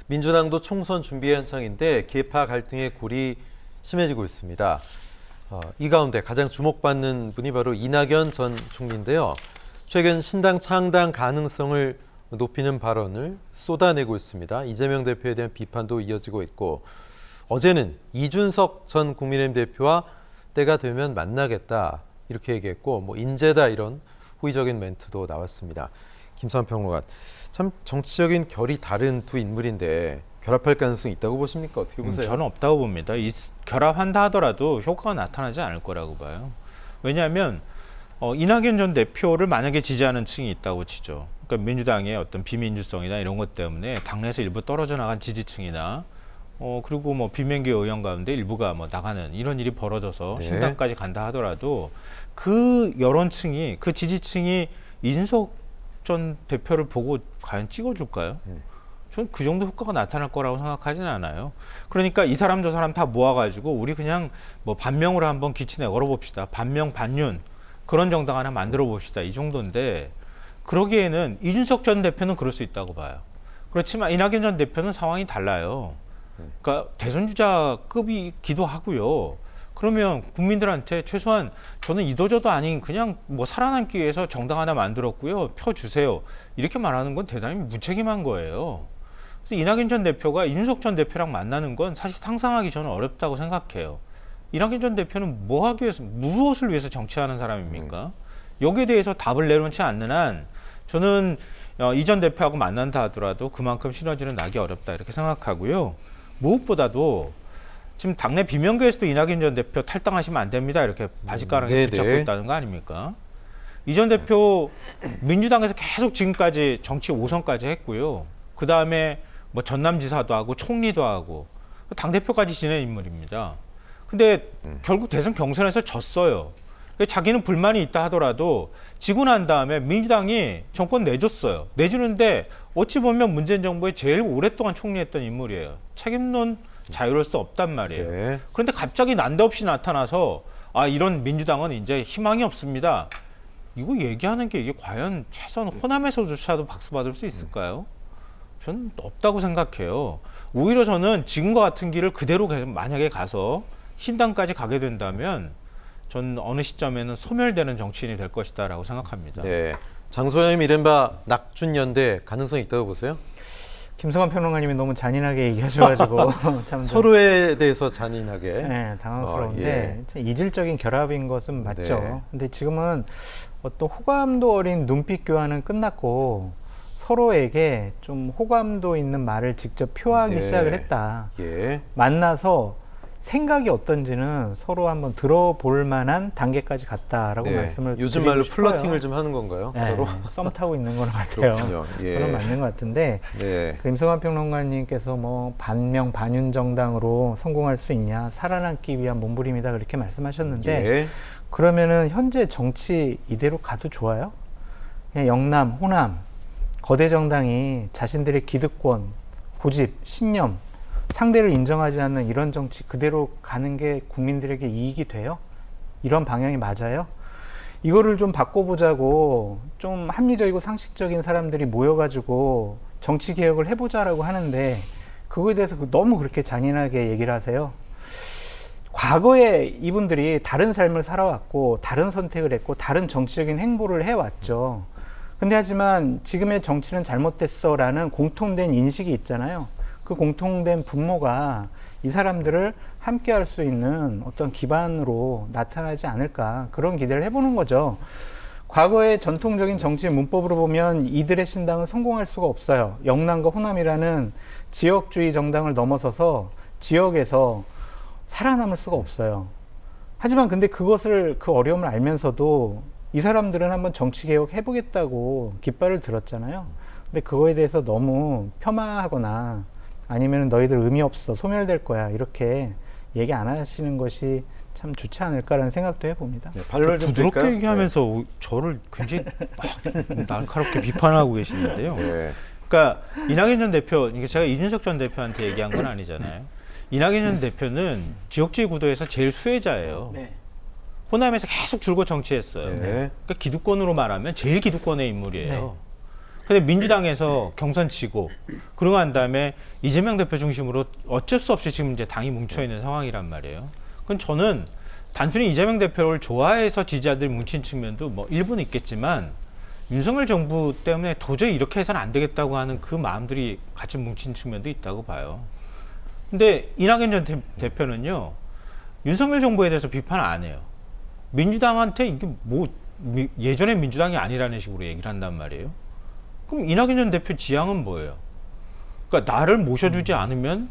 민주당도 총선 준비 한창인데 계파 갈등의 골이 심해지고 있습니다. 이 가운데 가장 주목받는 분이 바로 이낙연 전 총리인데요. 최근 신당 창당 가능성을 높이는 발언을 쏟아내고 있습니다. 이재명 대표에 대한 비판도 이어지고 있고 어제는 이준석 전 국민의힘 대표와 때가 되면 만나겠다 이렇게 얘기했고 인재다 이런 호의적인 멘트도 나왔습니다. 김수환 평론가, 참 정치적인 결이 다른 두 인물인데 결합할 가능성이 있다고 보십니까? 어떻게 보세요? 저는 없다고 봅니다. 결합한다 하더라도 효과가 나타나지 않을 거라고 봐요. 왜냐하면 이낙연 전 대표를 만약에 지지하는 층이 있다고 치죠. 그러니까 민주당의 어떤 비민주성이나 이런 것 때문에 당내에서 일부 떨어져 나간 지지층이나 그리고 비명계 의원 가운데 일부가 나가는 이런 일이 벌어져서 네. 신당까지 간다 하더라도 그 여론층이 그 지지층이 이준석 전 대표를 보고 과연 찍어줄까요? 저는 그 정도 효과가 나타날 거라고 생각하지는 않아요. 그러니까 이 사람 저 사람 다 모아가지고 우리 그냥 반명으로 한번 기치내 걸어봅시다. 반명 반윤 그런 정당 하나 만들어 봅시다. 이 정도인데 그러기에는 이준석 전 대표는 그럴 수 있다고 봐요. 그렇지만 이낙연 전 대표는 상황이 달라요. 그러니까 대선 주자급이기도 하고요. 그러면 국민들한테 최소한 저는 이도저도 아닌 그냥 살아남기 위해서 정당 하나 만들었고요. 표 주세요. 이렇게 말하는 건 대단히 무책임한 거예요. 그래서 이낙연 전 대표가 이준석 전 대표랑 만나는 건 사실 상상하기 저는 어렵다고 생각해요. 이낙연 전 대표는 뭐 하기 위해서, 무엇을 위해서 정치하는 사람입니까? 여기에 대해서 답을 내놓지 않는 한 저는 이 전 대표하고 만난다 하더라도 그만큼 시너지는 나기 어렵다 이렇게 생각하고요. 무엇보다도 지금 당내 비명계에서도 이낙연 전 대표 탈당하시면 안 됩니다 이렇게 바짓가랑에 붙잡고 있다는 거 아닙니까? 이 전 대표 민주당에서 계속 지금까지 정치 5선까지 했고요. 그 다음에 전남지사도 하고 총리도 하고 당대표까지 지낸 인물입니다. 근데 결국 대선 경선에서 졌어요. 자기는 불만이 있다 하더라도 지고 난 다음에 민주당이 정권 내줬어요. 내주는데 어찌 보면 문재인 정부의 제일 오랫동안 총리했던 인물이에요. 책임론 자유로울 수 없단 말이에요. 네. 그런데 갑자기 난데없이 나타나서 이런 민주당은 이제 희망이 없습니다. 이거 얘기하는 게 이게 과연 최소한 호남에서조차도 박수 받을 수 있을까요? 저는 없다고 생각해요. 오히려 저는 지금과 같은 길을 그대로 만약에 가서 신당까지 가게 된다면 전 어느 시점에는 소멸되는 정치인이 될 것이다라고 생각합니다. 네. 장소영님 이른바 낙준연대 가능성이 있다고 보세요? 김성환 평론가님이 너무 잔인하게 얘기하셔가지고 참 서로에 대해서 잔인하게. 네, 당황스러운데 이질적인 결합인 것은 맞죠. 네. 근데 지금은 어떤 호감도 어린 눈빛 교환은 끝났고 서로에게 좀 호감도 있는 말을 직접 표하기 네. 시작을 했다. 예. 만나서 생각이 어떤지는 서로 한번 들어볼 만한 단계까지 갔다라고 말씀을 요즘 드리고 말로 싶어요. 플러팅을 좀 하는 건가요? 네, 서로? 썸 타고 있는 건 같아요. 그렇군요. 예. 그건 맞는 것 같은데 네. 임성환 평론가님께서 반명 반윤 정당으로 성공할 수 있냐, 살아남기 위한 몸부림이다 그렇게 말씀하셨는데 예. 그러면은 현재 정치 이대로 가도 좋아요? 그냥 영남, 호남 거대 정당이 자신들의 기득권, 고집, 신념 상대를 인정하지 않는 이런 정치 그대로 가는 게 국민들에게 이익이 돼요? 이런 방향이 맞아요? 이거를 좀 바꿔보자고 좀 합리적이고 상식적인 사람들이 모여가지고 정치 개혁을 해보자라고 하는데 그거에 대해서 너무 그렇게 잔인하게 얘기를 하세요. 과거에 이분들이 다른 삶을 살아왔고 다른 선택을 했고 다른 정치적인 행보를 해왔죠. 근데 하지만 지금의 정치는 잘못됐어 라는 공통된 인식이 있잖아요. 그 공통된 분모가 이 사람들을 함께 할 수 있는 어떤 기반으로 나타나지 않을까 그런 기대를 해보는 거죠. 과거의 전통적인 정치의 문법으로 보면 이들의 신당은 성공할 수가 없어요. 영남과 호남이라는 지역주의 정당을 넘어서서 지역에서 살아남을 수가 없어요. 하지만 근데 그 어려움을 알면서도 이 사람들은 한번 정치개혁 해보겠다고 깃발을 들었잖아요. 근데 그거에 대해서 너무 폄하하거나 아니면 너희들 의미 없어 소멸될 거야 이렇게 얘기 안 하시는 것이 참 좋지 않을까라는 생각도 해봅니다. 네, 반론을 좀 부드럽게 드릴까요? 얘기하면서 저를 굉장히 날카롭게 비판하고 계시는데요. 네. 그러니까 이낙연 전 대표, 이게 제가 이준석 전 대표한테 얘기한 건 아니잖아요. 이낙연 전 대표는 지역주의 구도에서 제일 수혜자예요. 네. 호남에서 계속 줄곧 정치했어요. 네. 그러니까 기득권으로 말하면 제일 기득권의 인물이에요. 네. 근데 민주당에서 경선 치고 그러고 난 다음에 이재명 대표 중심으로 어쩔 수 없이 지금 이제 당이 뭉쳐 있는 상황이란 말이에요. 그건 저는 단순히 이재명 대표를 좋아해서 지지자들이 뭉친 측면도 뭐 일부는 있겠지만 윤석열 정부 때문에 도저히 이렇게 해서는 안 되겠다고 하는 그 마음들이 같이 뭉친 측면도 있다고 봐요. 근데 이낙연 전 대표는요, 윤석열 정부에 대해서 비판 안 해요. 민주당한테 이게 뭐 예전의 민주당이 아니라는 식으로 얘기를 한단 말이에요. 그럼 이낙연 전 대표 지향은 뭐예요? 그러니까 나를 모셔주지 않으면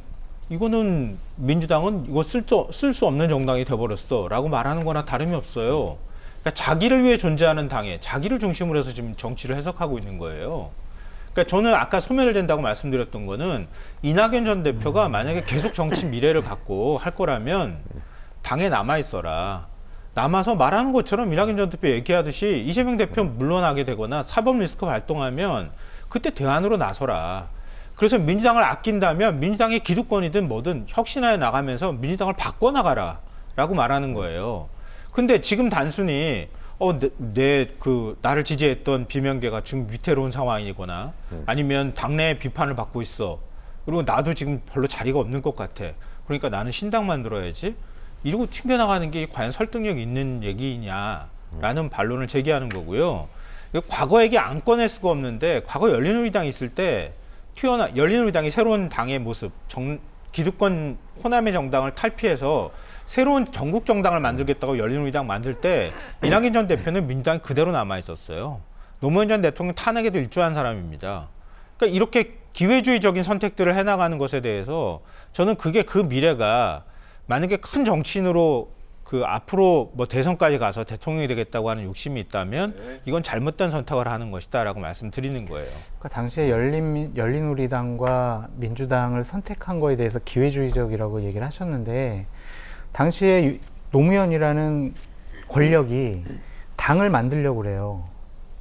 이거는 민주당은 이거 쓸 수 없는 정당이 돼버렸어 라고 말하는 거나 다름이 없어요. 그러니까 자기를 위해 존재하는 당에 자기를 중심으로 해서 지금 정치를 해석하고 있는 거예요. 그러니까 저는 아까 소멸된다고 말씀드렸던 거는 이낙연 전 대표가 만약에 계속 정치 미래를 갖고 할 거라면 당에 남아있어라. 남아서 말하는 것처럼 이낙연 전 대표 얘기하듯이 이재명 대표 물러나게 되거나 사법 리스크 발동하면 그때 대안으로 나서라. 그래서 민주당을 아낀다면 민주당의 기득권이든 뭐든 혁신하여 나가면서 민주당을 바꿔나가라 라고 말하는 거예요. 근데 지금 단순히 나를 지지했던 비명계가 지금 위태로운 상황이거나 아니면 당내 비판을 받고 있어. 그리고 나도 지금 별로 자리가 없는 것 같아. 그러니까 나는 신당 만들어야지. 이러고 튕겨나가는 게 과연 설득력 있는 얘기냐라는 반론을 제기하는 거고요. 과거 얘기 안 꺼낼 수가 없는데 과거 열린우리당이 있을 때 열린우리당이 새로운 당의 모습, 기득권 호남의 정당을 탈피해서 새로운 전국 정당을 만들겠다고 열린우리당 만들 때 이낙연 전 대표는 민주당이 그대로 남아 있었어요. 노무현 전 대통령 탄핵에도 일조한 사람입니다. 그러니까 이렇게 기회주의적인 선택들을 해나가는 것에 대해서 저는 그게 그 미래가 만약에 큰 정치인으로 그 앞으로 뭐 대선까지 가서 대통령이 되겠다고 하는 욕심이 있다면 이건 잘못된 선택을 하는 것이다라고 말씀드리는 거예요. 그러니까 당시에 열린우리당과 민주당을 선택한 거에 대해서 기회주의적이라고 얘기를 하셨는데 당시에 노무현이라는 권력이 당을 만들려고 그래요.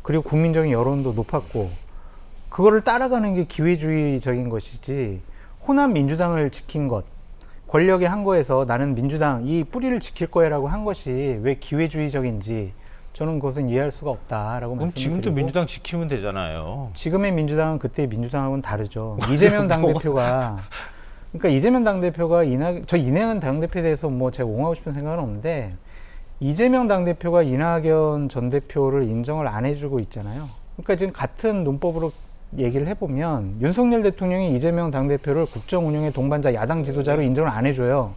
그리고 국민적인 여론도 높았고 그거를 따라가는 게 기회주의적인 것이지 호남 민주당을 지킨 것 권력이 한 거에서 나는 민주당 이 뿌리를 지킬 거야라고 한 것이 왜 기회주의적인지 저는 그것은 이해할 수가 없다라고 그럼 말씀드리고 지금도 민주당 지키면 되잖아요. 지금의 민주당은 그때의 민주당하고는 다르죠. 이재명 당대표가 그러니까 이재명 당대표가 이낙연 당대표에 대해서 뭐 제가 옹호하고 싶은 생각은 없는데 이재명 당대표가 이낙연 전 대표를 인정을 안 해주고 있잖아요. 그러니까 지금 같은 논법으로 얘기를 해보면 윤석열 대통령이 이재명 당대표를 국정 운영의 동반자 야당 지도자로 인정을 안 해줘요.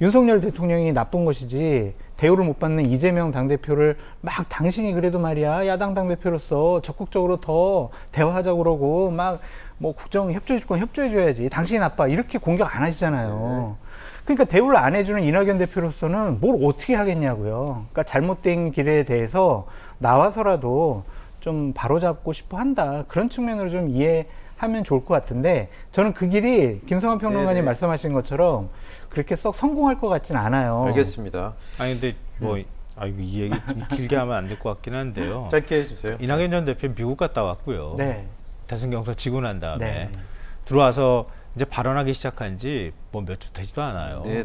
윤석열 대통령이 나쁜 것이지 대우를 못 받는 이재명 당대표를 막 당신이 그래도 말이야 야당 당대표로서 적극적으로 더 대화하자고 그러고 막 뭐 국정 협조해줄 건 협조해줘야지 당신이 나빠 이렇게 공격 안 하시잖아요. 그러니까 대우를 안 해주는 이낙연 대표로서는 뭘 어떻게 하겠냐고요. 그러니까 잘못된 길에 대해서 나와서라도 좀 바로잡고 싶어 한다. 그런 측면으로 좀 이해하면 좋을 것 같은데 저는 그 길이 김성환 평론가님 말씀하신 것처럼 그렇게 썩 성공할 것 같진 않아요. 알겠습니다. 아니 근데 뭐 이 얘기 좀 길게 하면 안 될 것 같긴 한데요. 짧게 해주세요. 이낙연 전 대표 미국 갔다 왔고요. 네. 대선 경선 지고 난 다음에 네. 들어와서 이제 발언하기 시작한 지 뭐 몇 주 되지도 않아요. 네네.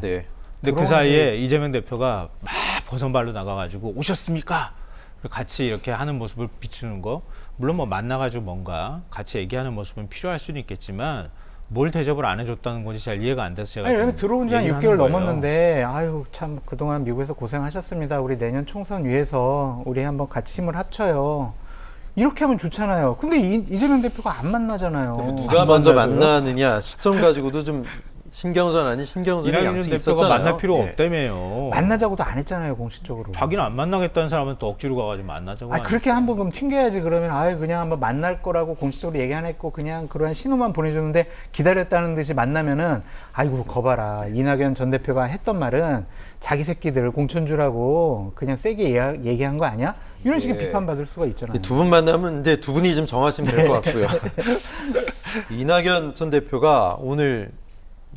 근데 그 사이에 이재명 대표가 막 버선발로 나가가지고 오셨습니까? 같이 이렇게 하는 모습을 비추는 거 물론 뭐 만나가지고 뭔가 같이 얘기하는 모습은 필요할 수는 있겠지만 뭘 대접을 안 해줬다는 건지 잘 이해가 안 돼서 제가 아니, 왜냐면 들어온 지 한 얘기를 6개월 하는 거예요. 넘었는데 아유 참 그동안 미국에서 고생하셨습니다. 우리 내년 총선 위해서 우리 한번 같이 힘을 합쳐요. 이렇게 하면 좋잖아요. 근데 이재명 대표가 안 만나잖아요. 누가 먼저 만나느냐 시점 가지고도 좀 신경전 아닌 신경전이 이낙연 양측 대표가 있었잖아요. 만날 필요 예. 없다며요. 만나자고도 안 했잖아요, 공식적으로. 자기는 안 만나겠다는 사람은 또 억지로 가가지고 만나자고. 아, 그렇게 한번 그럼 튕겨야지. 그러면 아유 그냥 한번 만날 거라고 공식적으로 얘기 안 했고 그냥 그러한 신호만 보내줬는데 기다렸다는 듯이 만나면은 아이고 거봐라 이낙연 전 대표가 했던 말은 자기 새끼들 공천주라고 그냥 세게 얘기한 거 아니야? 이런 식의 비판받을 수가 있잖아요. 두 분 만나면 이제 두 분이 좀 정하시면 될 것 같고요. 이낙연 전 대표가 오늘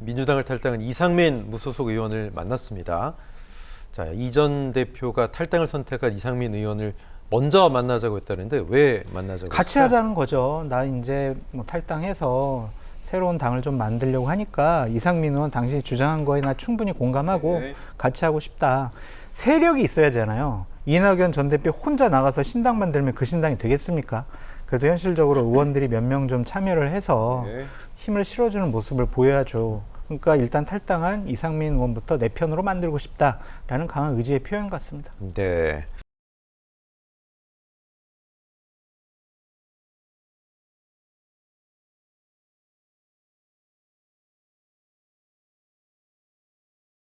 민주당을 탈당한 이상민 무소속 의원을 만났습니다. 자, 이 전 대표가 탈당을 선택한 이상민 의원을 먼저 만나자고 했다는데 왜 만나자고 같이 했을까요? 하자는 거죠. 나 이제 뭐 탈당해서 새로운 당을 좀 만들려고 하니까 이상민 의원 당신이 주장한 거에 나 충분히 공감하고 네. 같이 하고 싶다. 세력이 있어야잖아요. 이낙연 전 대표 혼자 나가서 신당 만들면 그 신당이 되겠습니까? 그래도 현실적으로 의원들이 몇 명 좀 참여를 해서 네. 힘을 실어주는 모습을 보여야죠. 그러니까 일단 탈당한 이상민 의원부터 내 편으로 만들고 싶다라는 강한 의지의 표현 같습니다. 네.